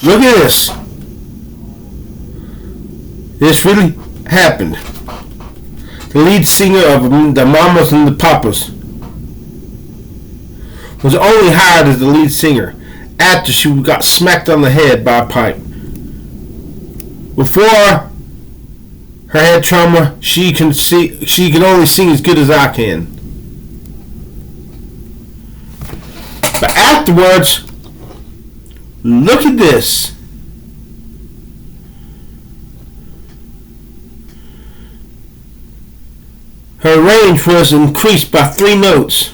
Look at this. This really happened. The lead singer of the Mamas and the Papas was only hired as the lead singer after she got smacked on the head by a pipe. Before her head trauma, she can only sing as good as I can. But afterwards, look at this. Her range was increased by 3 notes.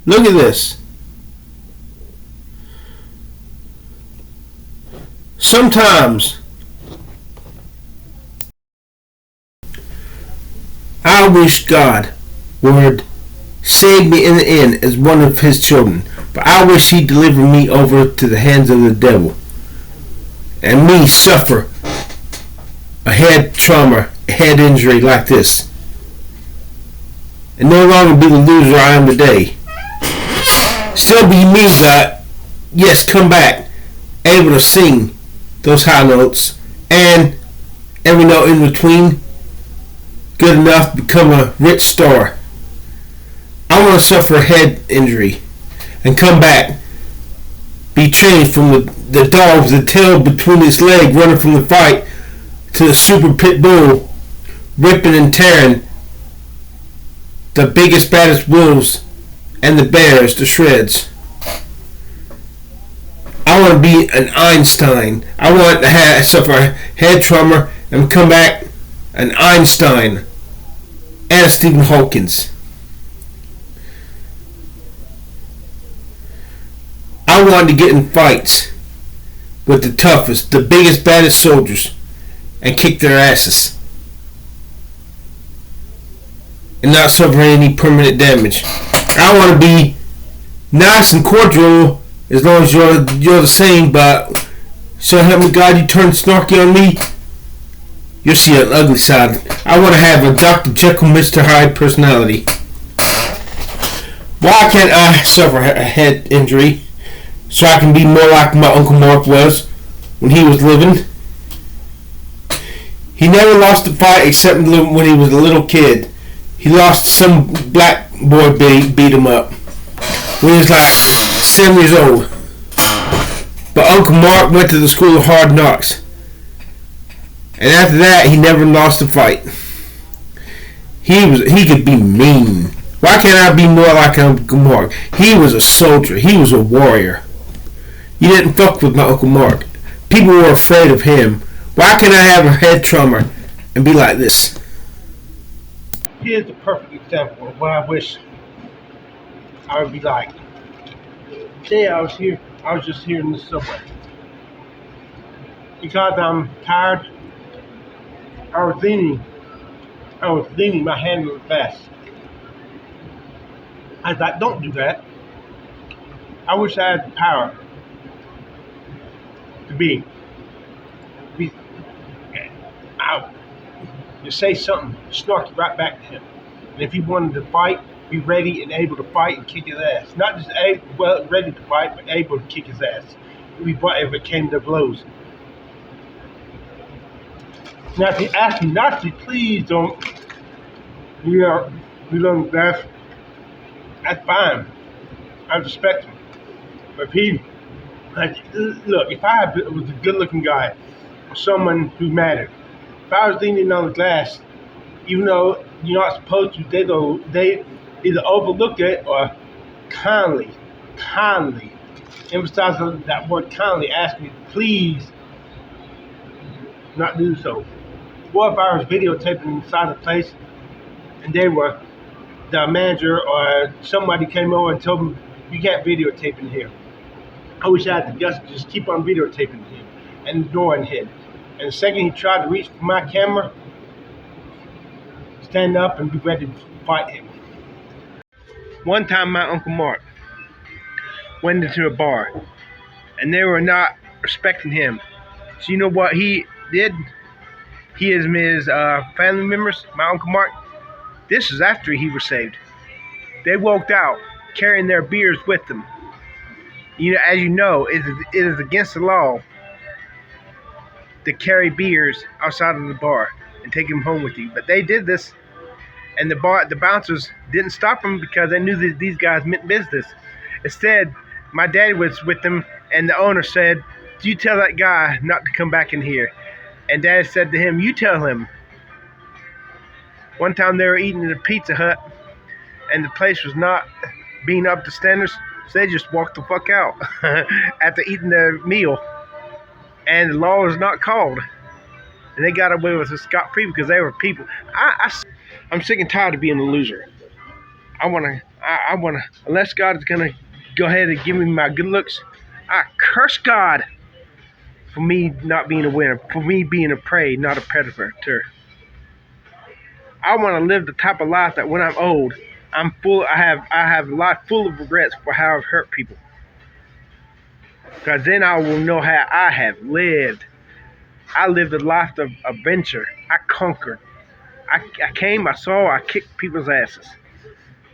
Look at this. Sometimes I wish God would save me in the end as one of his children, but I wish he'd deliver me over to the hands of the devil and me suffer a head trauma, a head injury like this, and no longer be the loser I am today. Still be me, God. Yes, come back, able to sing those high notes and every note in between, good enough to become a rich star. I want to suffer a head injury and come back, be changed from the dog with the tail between his legs running from the fight to the super pit bull ripping and tearing the biggest, baddest wolves and the bears to shreds. I want to be an Einstein. I want to suffer a head trauma and come back an Einstein and a Stephen Hawkins. I want to get in fights with the toughest, the biggest, baddest soldiers and kick their asses and not suffer any permanent damage. I want to be nice and cordial as long as you're the same, but so help me God, you turn snarky on me, you'll see an ugly side. I want to have a Dr. Jekyll, Mr. Hyde personality. Why can't I suffer a head injury so I can be more like my Uncle Mark was when he was living? He never lost a fight except when he was a little kid. He lost some black boy beat him up when he was like 7 years old. But Uncle Mark went to the school of hard knocks. And after that, he never lost a fight. He could be mean. Why can't I be more like Uncle Mark? He was a soldier. He was a warrior. You didn't fuck with my Uncle Mark. People were afraid of him. Why can't I have a head trauma and be like this? Here's the perfect example of what I wish I would be like. Today I was just here in the subway. Because I'm tired, I was leaning my hand on the vest. I was like, don't do that. I wish I had the power to be out. To say something, snarky right back to him. And if he wanted to fight, be ready and able to fight and kick his ass. Not just ready to fight, but able to kick his ass. If it came to blows. Now, if he asked me not to, please don't. We learn that. That's fine. I respect him. But if he, look, if I was a good-looking guy, or someone who mattered, if I was leaning on the glass, even though you're not supposed to, they either overlook it or kindly, emphasize that word kindly, ask me, please, not do so. What if I was videotaping inside the place and the manager or somebody came over and told me, you can't videotape in here. I wish I had the guts to just keep on videotaping him and the door in hid. And the second he tried to reach for my camera, stand up and be ready to fight him. One time my Uncle Mark went into a bar and they were not respecting him. So you know what he did? He and his family members, my Uncle Mark, this is after he was saved. They walked out carrying their beers with them. As you know, it is against the law to carry beers outside of the bar and take them home with you. But they did this, and the bouncers didn't stop them because they knew that these guys meant business. Instead, my dad was with them, and the owner said, "You tell that guy not to come back in here." And Dad said to him, "You tell him." One time they were eating at a Pizza Hut, and the place was not being up to standards, so they just walked the fuck out after eating their meal. And the law was not called. And they got away with it scot-free because they were people. I'm sick and tired of being a loser. I wanna, unless God is gonna go ahead and give me my good looks, I curse God for me not being a winner, for me being a prey, not a predator. I want to live the type of life that when I'm old, I have a life full of regrets for how I've hurt people. Because then I will know how I have lived. I lived a life of adventure. I conquered. I came, I saw, I kicked people's asses.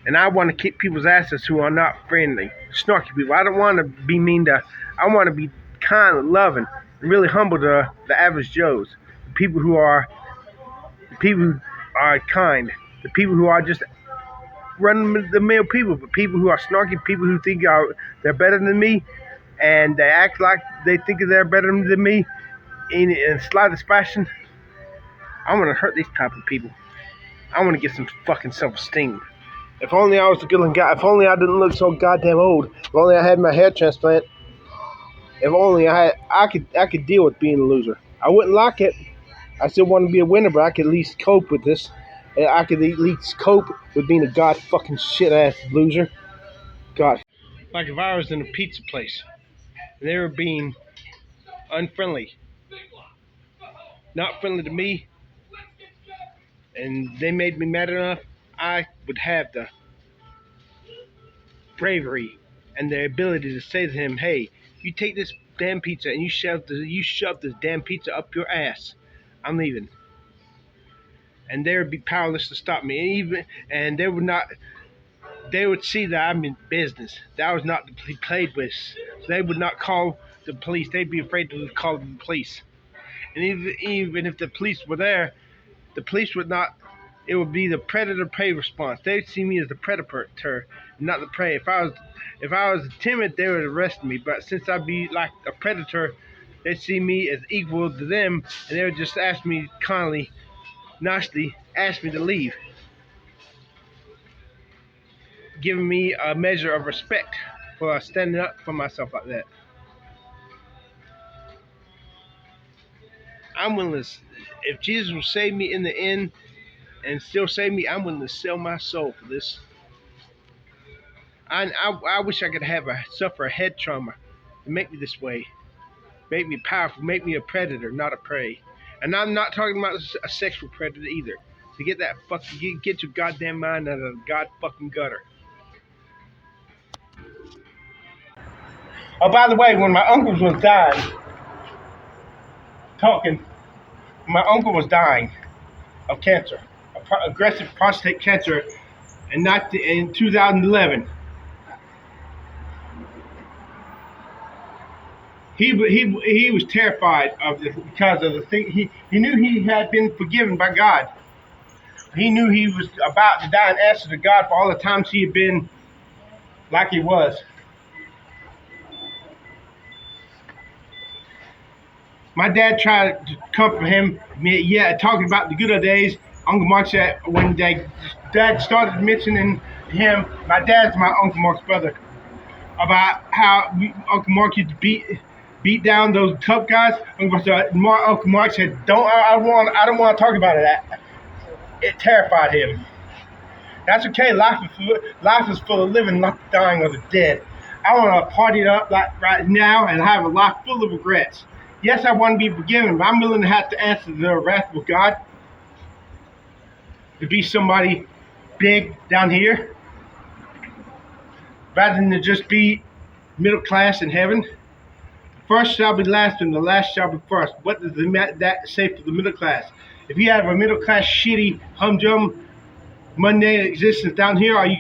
And I want to kick people's asses who are not friendly, snarky people. I don't want to be mean to, I want to be kind and loving and really humble to the average Joes. The people who are kind. The people who are just run-the-mill people. But people who are snarky, people who think they're better than me, and they act like they think they're better than me in slightest fashion. I want to hurt these type of people. I want to get some fucking self-esteem. If only I was a good-looking guy. If only I didn't look so goddamn old. If only I had my hair transplant. If only I could deal with being a loser. I wouldn't like it. I still want to be a winner, but I could at least cope with this. And I could at least cope with being a god fucking shit ass loser. God. Like if I was in a pizza place and they were being unfriendly, not friendly to me, and they made me mad enough, I would have the bravery and the ability to say to him, "Hey, you take this damn pizza and you shove this damn pizza up your ass. I'm leaving." And they would be powerless to stop me. And they would see that I'm in business. That I was not to be played with. So they would not call the police. They'd be afraid to call the police. And even if the police were there, the police would not. It would be the predator-prey response. They'd see me as the predator, not the prey. If I was timid, they would arrest me. But since I'd be like a predator, they'd see me as equal to them, and they would just ask me kindly, nicely, ask me to leave, giving me a measure of respect for standing up for myself like that. I'm willing to, if Jesus will save me in the end and still save me, I'm willing to sell my soul for this. I wish I could suffer a head trauma to make me this way, make me powerful, make me a predator, not a prey. And I'm not talking about a sexual predator either. To get that get your goddamn mind out of the god fucking gutter. Oh, by the way, when my uncle was dying, my uncle was dying of cancer, aggressive prostate cancer, in 2011. He was terrified of this because of the thing. He knew he had been forgiven by God. He knew he was about to die and answer to God for all the times he had been like he was. My dad tried to comfort him, talking about the good old days. Uncle Mark said when Dad started mentioning him, my dad's my Uncle Mark's brother, about how Uncle Mark used to beat down those tough guys. Uncle Mark said, I don't want to talk about that. It terrified him. That's okay. Life is full of living, not the dying or the dead. I want to party it up like right now and have a life full of regrets. Yes, I want to be forgiven, but I'm willing to have to answer the wrath of God to be somebody big down here, rather than to just be middle class in heaven. The first shall be last, and the last shall be first. What does that say for the middle class? If you have a middle class, shitty, humdrum, mundane existence down here, are you